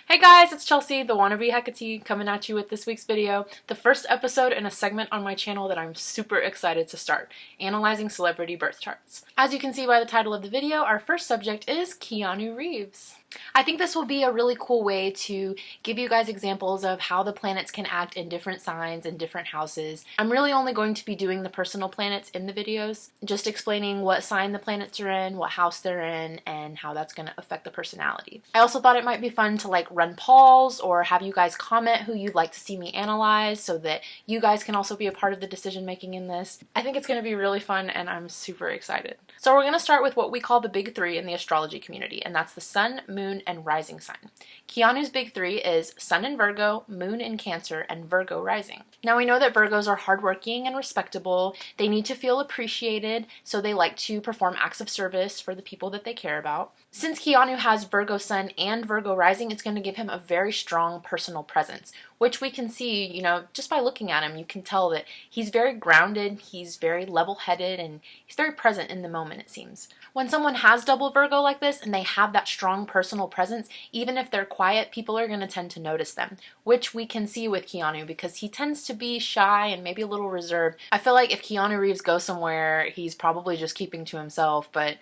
Hey guys, it's Chelsea, the wannabe Hecate, coming at you with this week's video, the first episode in a segment on my channel that I'm super excited to start, analyzing celebrity birth charts. As you can see by the title of the video, our first subject is Keanu Reeves. I think this will be a really cool way to give you guys examples of how the planets can act in different signs and different houses. I'm really only going to be doing the personal planets in the videos, just explaining what sign the planets are in, what house they're in, and how that's going to affect the personality. I also thought it might be fun to run polls or have you guys comment who you'd like to see me analyze so that you guys can also be a part of the decision making in this. I think it's going to be really fun and I'm super excited. So we're going to start with what we call the big three in the astrology community, and that's the sun, moon, and rising sign. Keanu's big three is Sun in Virgo, Moon in Cancer, and Virgo rising. Now we know that Virgos are hardworking and respectable. They need to feel appreciated, so they like to perform acts of service for the people that they care about. Since Keanu has Virgo Sun and Virgo rising, it's going to give him a very strong personal presence, which we can see, just by looking at him. You can tell that he's very grounded, he's very level-headed, and he's very present in the moment, it seems. When someone has double Virgo like this and they have that strong personal presence, even if they're quiet, people are going to tend to notice them, which we can see with Keanu because he tends to be shy and maybe a little reserved. I feel like if Keanu Reeves goes somewhere, he's probably just keeping to himself, but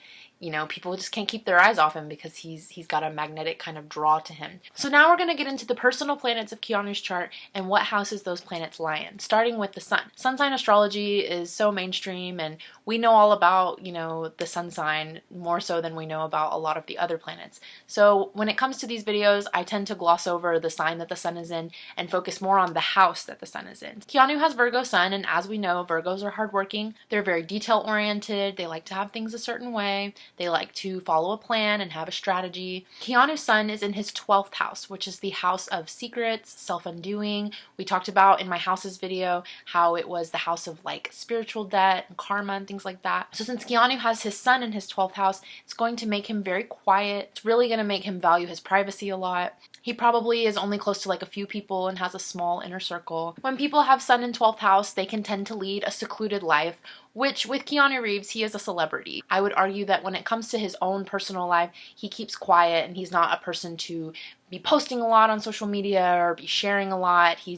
people just can't keep their eyes off him because he's got a magnetic kind of draw to him. So now we're going to get into the personal planets of Keanu's chart and what houses those planets lie in, starting with the sun. Sun sign astrology is so mainstream and we know all about, the sun sign more so than we know about a lot of the other planets. So when it comes to these videos, I tend to gloss over the sign that the sun is in and focus more on the house that the sun is in. Keanu has Virgo sun, and as we know, Virgos are hardworking. They're very detail-oriented. They like to have things a certain way. They like to follow a plan and have a strategy. Keanu's sun is in his 12th house, which is the house of secrets, self-undoing. We talked about in my houses video how it was the house of spiritual debt and karma and things like that. So since Keanu has his sun in his 12th house, it's going to make him very quiet. It's really going to make him value his privacy a lot. He probably is only close to a few people and has a small inner circle. When people have sun in 12th house, they can tend to lead a secluded life, which with Keanu Reeves, he is a celebrity. I would argue that when it comes to his own personal life, he keeps quiet and he's not a person to be posting a lot on social media or be sharing a lot. He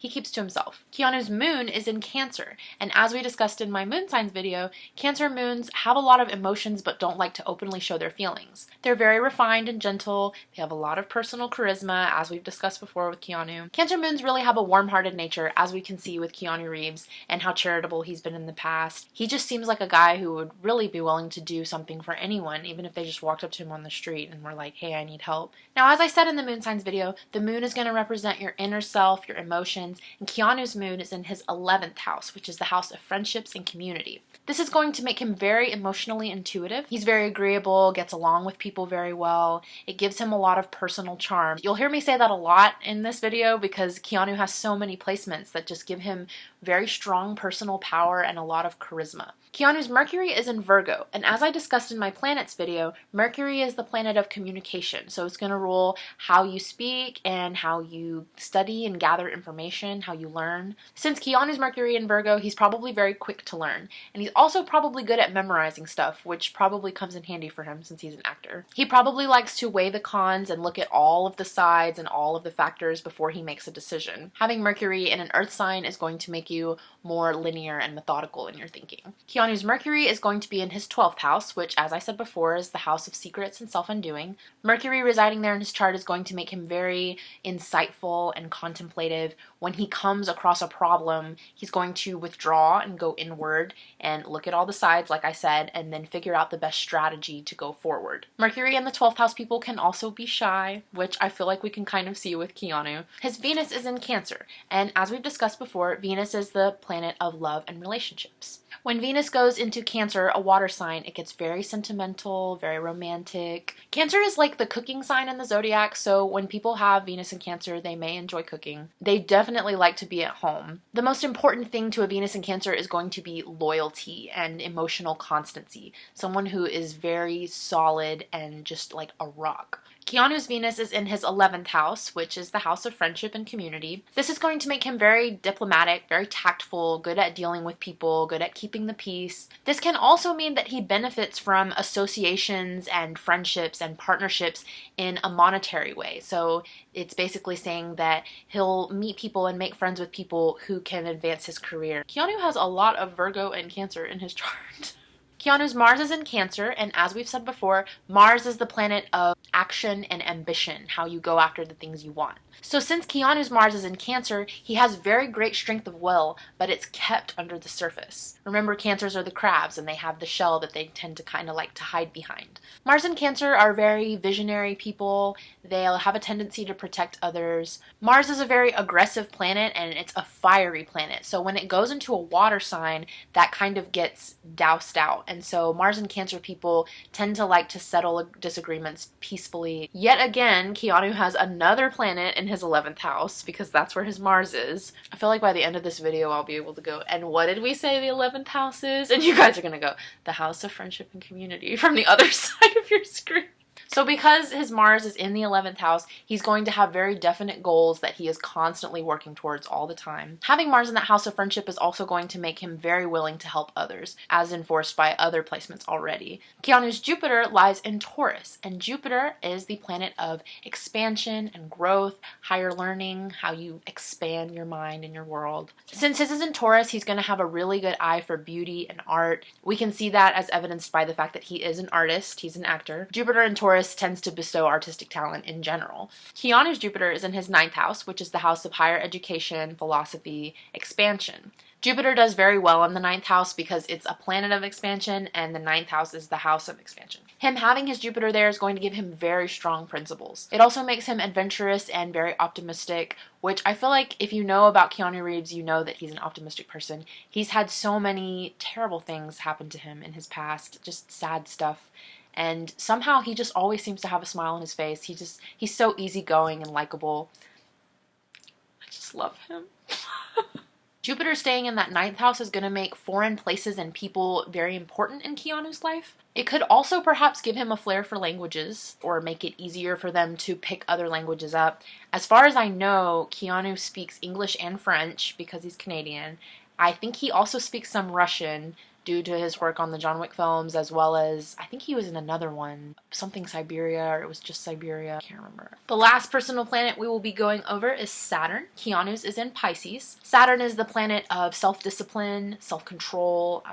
keeps to himself. Keanu's moon is in Cancer, and as we discussed in my moon signs video, Cancer moons have a lot of emotions but don't like to openly show their feelings. They're very refined and gentle. They have a lot of personal charisma, as we've discussed before with Keanu. Cancer moons really have a warm-hearted nature, as we can see with Keanu Reeves and how charitable he's been in the past. He just seems like a guy who would really be willing to do something for anyone, even if they just walked up to him on the street and were like, hey, I need help. Now, as I said in the moon signs video, the moon is going to represent your inner self, your emotions, and Keanu's moon is in his 11th house, which is the house of friendships and community. This is going to make him very emotionally intuitive. He's very agreeable, gets along with people very well. It gives him a lot of personal charm. You'll hear me say that a lot in this video because Keanu has so many placements that just give him very strong personal power and a lot of charisma. Keanu's Mercury is in Virgo, and as I discussed in my planets video, Mercury is the planet of communication, so it's going to rule how you speak and how you study and gather information, how you learn. Since Keanu's Mercury in Virgo, he's probably very quick to learn, and he's also probably good at memorizing stuff, which probably comes in handy for him since he's an actor. He probably likes to weigh the cons and look at all of the sides and all of the factors before he makes a decision. Having Mercury in an earth sign is going to make you more linear and methodical in your thinking. Keanu's Mercury is going to be in his 12th house, which, as I said before, is the house of secrets and self-undoing. Mercury residing there in his chart is going to make him very insightful and contemplative. When he comes across a problem, he's going to withdraw and go inward and look at all the sides, like I said, and then figure out the best strategy to go forward. Mercury in the 12th house people can also be shy, which I feel like we can kind of see with Keanu. His Venus is in Cancer, and as we've discussed before, Venus is the planet of love and relationships. When Venus goes into Cancer, a water sign, it gets very sentimental, very romantic. Cancer is like the cooking sign in the zodiac, so when people have Venus in Cancer, they may enjoy cooking. They definitely like to be at home. The most important thing to a Venus in Cancer is going to be loyalty and emotional constancy. Someone who is very solid and just like a rock. Keanu's Venus is in his 11th house, which is the house of friendship and community. This is going to make him very diplomatic, very tactful, good at dealing with people, good at keeping keeping the peace. This can also mean that he benefits from associations and friendships and partnerships in a monetary way. So it's basically saying that he'll meet people and make friends with people who can advance his career. Keanu has a lot of Virgo and Cancer in his chart. Keanu's Mars is in Cancer, and as we've said before, Mars is the planet of action and ambition, how you go after the things you want. So since Keanu's Mars is in Cancer, he has very great strength of will, but it's kept under the surface. Remember, Cancers are the crabs, and they have the shell that they tend to kind of like to hide behind. Mars and Cancer are very visionary people. They'll have a tendency to protect others. Mars is a very aggressive planet, and it's a fiery planet. So when it goes into a water sign, that kind of gets doused out. And so Mars and Cancer people tend to like to settle disagreements peacefully. Yet again, Keanu has another planet in his 11th house because that's where his Mars is. I feel like by the end of this video, I'll be able to go, and what did we say the 11th house is? And you guys are gonna go, the house of friendship and community, from the other side of your screen. So because his Mars is in the 11th house, he's going to have very definite goals that he is constantly working towards all the time. Having Mars in that house of friendship is also going to make him very willing to help others, as enforced by other placements already. Keanu's Jupiter lies in Taurus, and Jupiter is the planet of expansion and growth, higher learning, how you expand your mind and your world. Since his is in Taurus, he's going to have a really good eye for beauty and art. We can see that as evidenced by the fact that he is an artist, he's an actor. Jupiter in Taurus tends to bestow artistic talent in general. Keanu's Jupiter is in his 9th house, which is the house of higher education, philosophy, expansion. Jupiter does very well in the 9th house because it's a planet of expansion, and the 9th house is the house of expansion. Him having his Jupiter there is going to give him very strong principles. It also makes him adventurous and very optimistic, which I feel like if you know about Keanu Reeves, you know that he's an optimistic person. He's had so many terrible things happen to him in his past, just sad stuff. And somehow he just always seems to have a smile on his face. He's so easygoing and likable. I just love him. Jupiter staying in that 9th house is going to make foreign places and people very important in Keanu's life. It could also perhaps give him a flair for languages, or make it easier for them to pick other languages up. As far as I know, Keanu speaks English and French because he's Canadian. I think he also speaks some Russian, due to his work on the John Wick films, as well as, I think he was in another one, something Siberia, or it was just Siberia, I can't remember. The last personal planet we will be going over is Saturn. Keanu's is in Pisces. Saturn is the planet of self-discipline, self-control,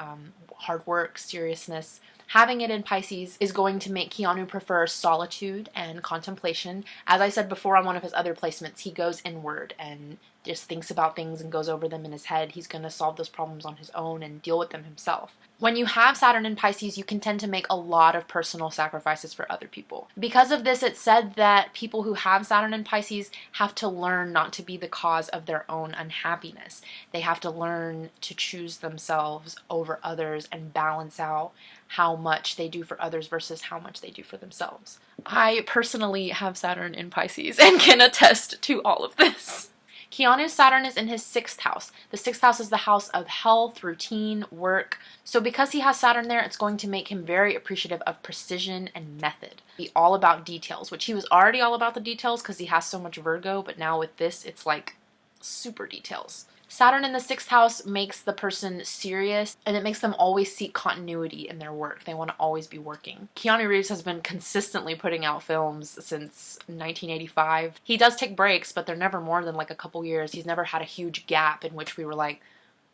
hard work, seriousness. Having it in Pisces is going to make Keanu prefer solitude and contemplation. As I said before on one of his other placements, he goes inward and just thinks about things and goes over them in his head. He's going to solve those problems on his own and deal with them himself. When you have Saturn in Pisces, you can tend to make a lot of personal sacrifices for other people. Because of this, it's said that people who have Saturn in Pisces have to learn not to be the cause of their own unhappiness. They have to learn to choose themselves over others and balance out how much they do for others versus how much they do for themselves. I personally have Saturn in Pisces and can attest to all of this. Keanu's Saturn is in his 6th house. The 6th house is the house of health, routine, work. So because he has Saturn there, it's going to make him very appreciative of precision and method. Be all about details, which he was already all about the details because he has so much Virgo, but now with this, it's like super details. Saturn in the 6th house makes the person serious, and it makes them always seek continuity in their work. They want to always be working. Keanu Reeves has been consistently putting out films since 1985. He does take breaks, but they're never more than like a couple years. He's never had a huge gap in which we were like,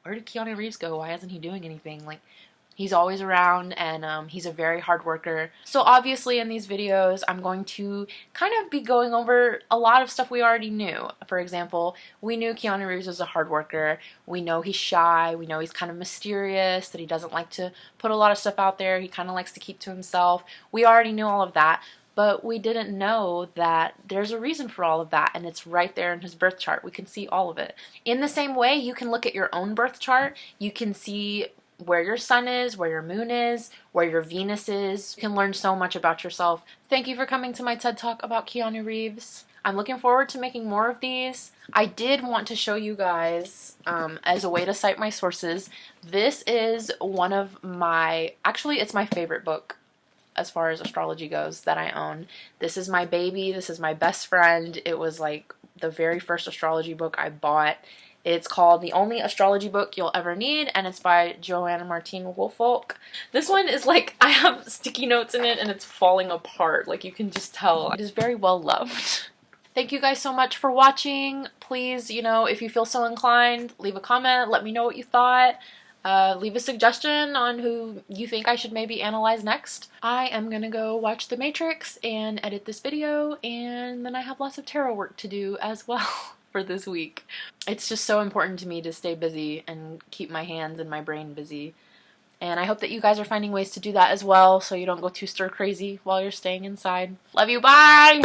where did Keanu Reeves go? Why isn't he doing anything? Like, he's always around, and he's a very hard worker. So obviously in these videos, I'm going to kind of be going over a lot of stuff we already knew. For example, we knew Keanu Reeves was a hard worker. We know he's shy. We know he's kind of mysterious, that he doesn't like to put a lot of stuff out there. He kind of likes to keep to himself. We already knew all of that. But we didn't know that there's a reason for all of that, and it's right there in his birth chart. We can see all of it. In the same way, you can look at your own birth chart. You can see where your sun is, where your moon is, where your Venus is. You can learn so much about yourself. Thank you for coming to my TED Talk about Keanu Reeves. I'm looking forward to making more of these. I did want to show you guys, as a way to cite my sources, this is one of my, actually it's my favorite book as far as astrology goes that I own. This is my baby. This is my best friend. It was like the very first astrology book I bought. It's called The Only Astrology Book You'll Ever Need, and it's by Joanna Martine Woolfolk. This one is like, I have sticky notes in it and it's falling apart, like you can just tell. It is very well loved. Thank you guys so much for watching. Please, you know, if you feel so inclined, leave a comment, let me know what you thought. Leave a suggestion on who you think I should maybe analyze next. I am gonna go watch The Matrix and edit this video, and then I have lots of tarot work to do as well for this week. It's just so important to me to stay busy and keep my hands and my brain busy. And I hope that you guys are finding ways to do that as well, so you don't go too stir crazy while you're staying inside. Love you, bye!